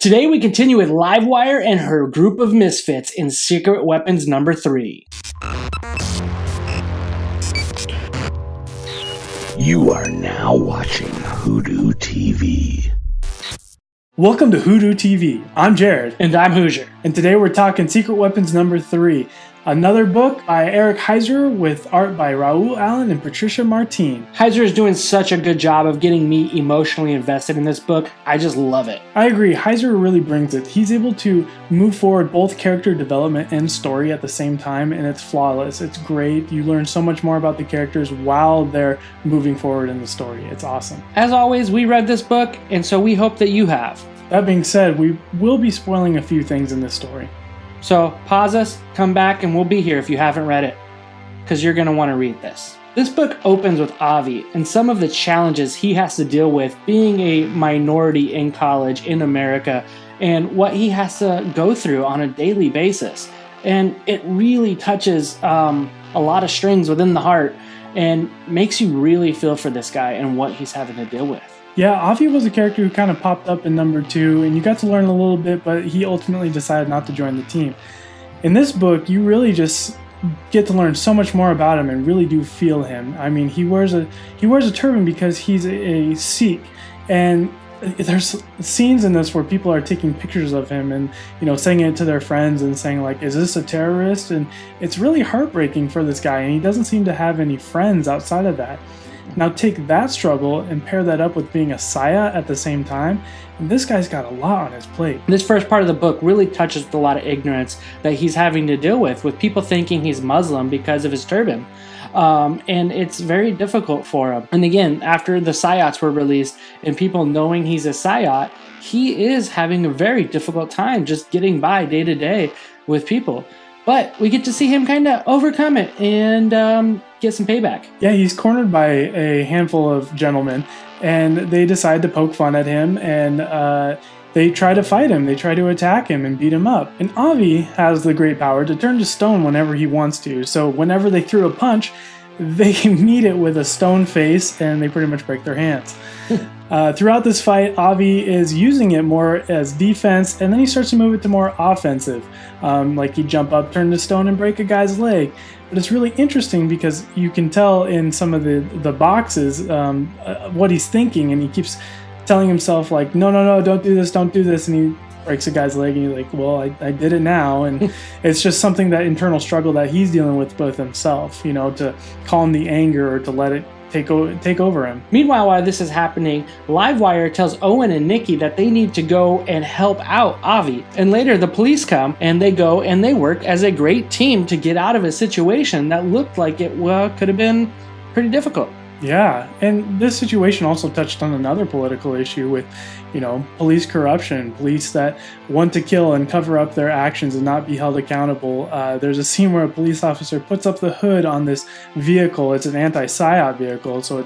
Today we continue with Livewire and her group of misfits in Secret Weapons number 3. You are now watching WhoDooTV. Welcome to WhoDooTV. I'm Jared. And I'm Hoosier. And today we're talking Secret Weapons number 3. Another book by Heisserer with art by Raul and Patricia Martin. Heisserer is doing such a good job of getting me emotionally invested in this book. I just love it. I agree. Heisserer really brings it. He's able to move forward both character development and story at the same time, and it's flawless. It's great. You learn so much more about the characters while they're moving forward in the story. It's awesome. As always, we read this book, and so we hope that you have. That being said, we will be spoiling a few things in this story. So pause us, come back, and we'll be here if you haven't read it, because you're going to want to read this. This book opens with Avi and some of the challenges he has to deal with being a minority in college in America and what he has to go through on a daily basis. And it really touches a lot of strings within the heart and makes you really feel for this guy and what he's having to deal with. Yeah, Avi was a character who kind of popped up in number 2, and you got to learn a little bit, but he ultimately decided not to join the team. In this book, you really just get to learn so much more about him and really do feel him. I mean, he wears a turban because he's a Sikh, and there's scenes in this where people are taking pictures of him and, you know, saying it to their friends and saying, like, is this a terrorist? And it's really heartbreaking for this guy, and he doesn't seem to have any friends outside of that. Now take that struggle and pair that up with being a psiot at the same time, and this guy's got a lot on his plate. This first part of the book really touches with a lot of ignorance that he's having to deal with people thinking he's Muslim because of his turban. And it's very difficult for him. And again, after the psiots were released and people knowing he's a psiot, he is having a very difficult time just getting by day to day with people. But we get to see him kind of overcome it and get some payback. Yeah, he's cornered by a handful of gentlemen, and they decide to poke fun at him, and they try to fight him. They try to attack him and beat him up. And Avi has the great power to turn to stone whenever he wants to. So whenever they threw a punch, they meet it with a stone face, and they pretty much break their hands. Throughout this fight, Avi is using it more as defense, and then he starts to move it to more offensive. Like he'd jump up, turn to stone, and break a guy's leg. But it's really interesting because you can tell in some of the boxes what he's thinking, and he keeps telling himself, like, no, don't do this, and he breaks a guy's leg, and you're like, well, I did it now. And it's just something, that internal struggle that he's dealing with himself, you know, to calm the anger or to let it take over him. Meanwhile, while this is happening, Livewire tells Owen and Nikki that they need to go and help out Avi. And later the police come and they go and they work as a great team to get out of a situation that looked like it could have been pretty difficult. Yeah, and this situation also touched on another political issue with, you know, police corruption, police that want to kill and cover up their actions and not be held accountable. There's a scene where a police officer puts up the hood on this vehicle. It's an anti-psiot vehicle, so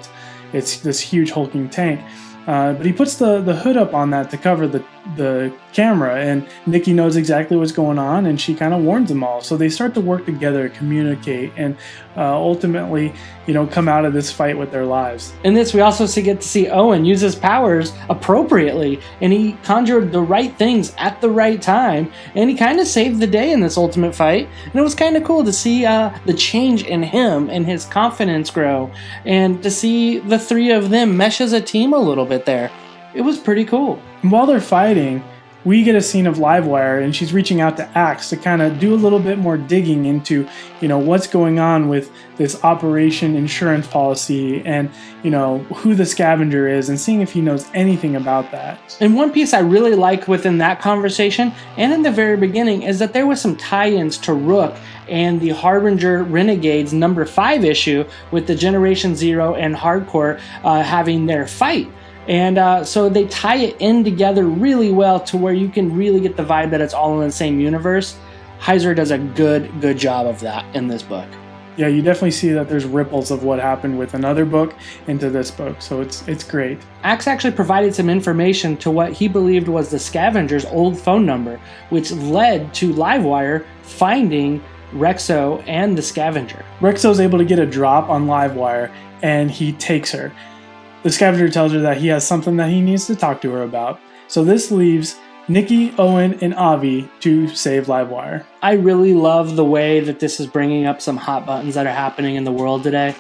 it's this huge hulking tank. But he puts the hood up on that to cover the camera, and Nikki knows exactly what's going on, and she kind of warns them all. So they start to work together, communicate, and ultimately, you know, come out of this fight with their lives. In this, we also get to see Owen use his powers appropriately, and he conjured the right things at the right time, and he kind of saved the day in this ultimate fight. And it was kind of cool to see the change in him and his confidence grow, and to see the three of them mesh as a team a little bit there. It was pretty cool. And while they're fighting, we get a scene of Livewire, and she's reaching out to Axe to kind of do a little bit more digging into, you know, what's going on with this Operation Insurance Policy and, you know, who the scavenger is, and seeing if he knows anything about that. And one piece I really liked within that conversation and in the very beginning is that there was some tie-ins to Rook and the Harbinger Renegades number 5 issue with the Generation Zero and Hardcore having their fight. And so they tie it in together really well to where you can really get the vibe that it's all in the same universe. Heisserer does a good job of that in this book. Yeah, you definitely see that there's ripples of what happened with another book into this book, so it's great. Axe actually provided some information to what he believed was the scavenger's old phone number, which led to Livewire finding Rexo and the scavenger. Rexo's able to get a drop on Livewire, and he takes her. The scavenger tells her that he has something that he needs to talk to her about. So this leaves Nikki, Owen, and Avi to save Livewire. I really love the way that this is bringing up some hot buttons that are happening in the world today,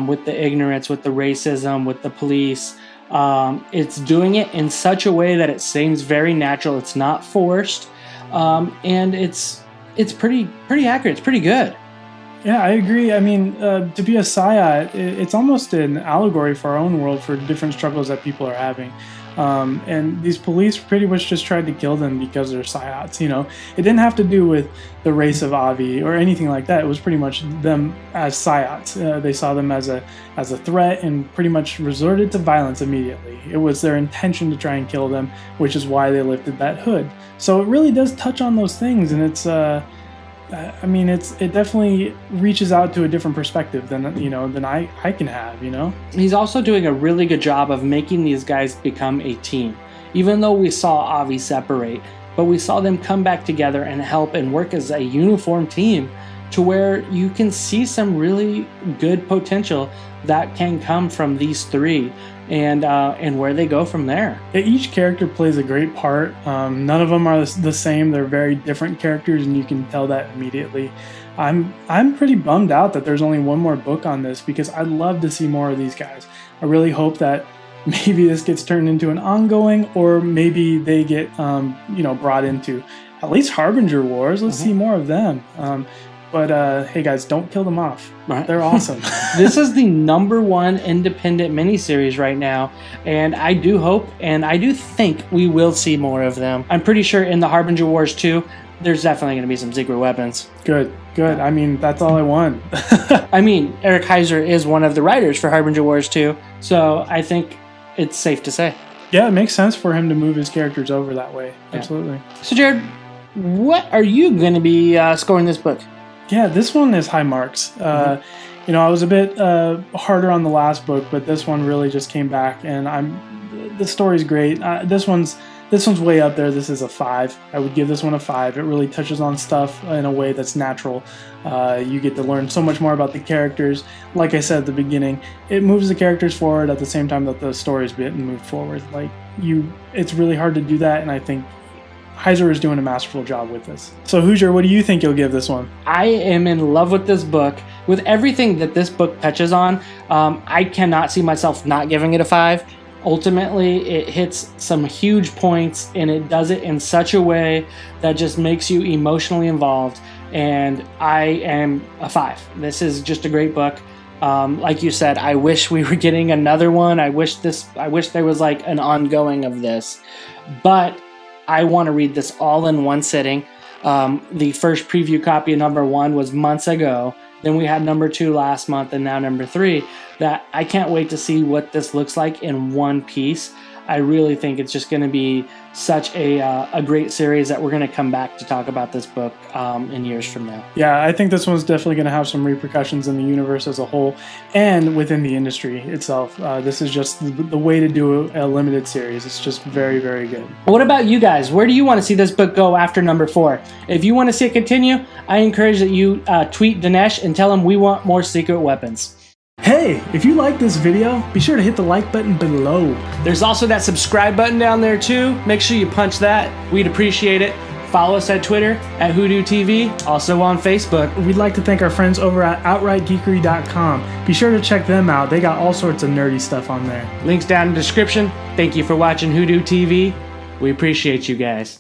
with the ignorance, with the racism, with the police. It's doing it in such a way that it seems very natural. It's not forced, and it's pretty accurate. It's pretty good. Yeah, I agree. I mean, to be a psiot, it's almost an allegory for our own world, for different struggles that people are having. And these police pretty much just tried to kill them because they're psiots, you know. It didn't have to do with the race of Avi or anything like that. It was pretty much them as psiots. They saw them as a threat and pretty much resorted to violence immediately. It was their intention to try and kill them, which is why they lifted that hood. So it really does touch on those things, and it's I mean, it definitely reaches out to a different perspective than I can have, you know? He's also doing a really good job of making these guys become a team. Even though we saw Avi separate, but we saw them come back together and help and work as a uniform team, to where you can see some really good potential that can come from these three, and where they go from there. Each character plays a great part. None of them are the same. They're very different characters, and you can tell that immediately. I'm pretty bummed out that there's only one more book on this, because I'd love to see more of these guys. I really hope that maybe this gets turned into an ongoing, or maybe they get brought into at least Harbinger Wars. Let's see more of them. But hey guys, don't kill them off. Right. They're awesome. This is the #1 independent miniseries right now, and I do hope and I do think we will see more of them. I'm pretty sure in the Harbinger Wars 2, there's definitely going to be some secret weapons. Good. I mean, that's all I want. I mean, Eric Heisserer is one of the writers for Harbinger Wars 2, so I think it's safe to say. Yeah, it makes sense for him to move his characters over that way. Yeah. Absolutely. So Jared, what are you going to be scoring this book? Yeah, this one is high marks. I was a bit harder on the last book, but this one really just came back, and the story's great. This one's way up there. This is a 5. I would give this one a 5. It really touches on stuff in a way that's natural. You get to learn so much more about the characters. Like I said at the beginning, it moves the characters forward at the same time that the story's being moved forward. It's really hard to do that, and I think Heisserer is doing a masterful job with this. So Hoosier, what do you think you'll give this one? I am in love with this book. With everything that this book touches on, I cannot see myself not giving it a 5. Ultimately, it hits some huge points, and it does it in such a way that just makes you emotionally involved, and I am a 5. This is just a great book. Like you said, I wish we were getting another one. I wish there was like an ongoing of this, but I want to read this all in one sitting. The first preview copy of #1 was months ago. Then we had #2 last month, and now #3. That I can't wait to see what this looks like in one piece. I really think it's just going to be such a great series that we're going to come back to talk about this book in years from now. Yeah, I think this one's definitely going to have some repercussions in the universe as a whole and within the industry itself. This is just the way to do a limited series. It's just very, very good. What about you guys? Where do you want to see this book go after #4? If you want to see it continue, I encourage that you tweet Dinesh and tell him we want more secret weapons. Hey, if you like this video, be sure to hit the like button below. There's also that subscribe button down there too. Make sure you punch that. We'd appreciate it. Follow us at Twitter at WhoDooTV, also on Facebook. We'd like to thank our friends over at OutrightGeekery.com. Be sure to check them out. They got all sorts of nerdy stuff on there. Links down in the description. Thank you for watching WhoDooTV. We appreciate you guys.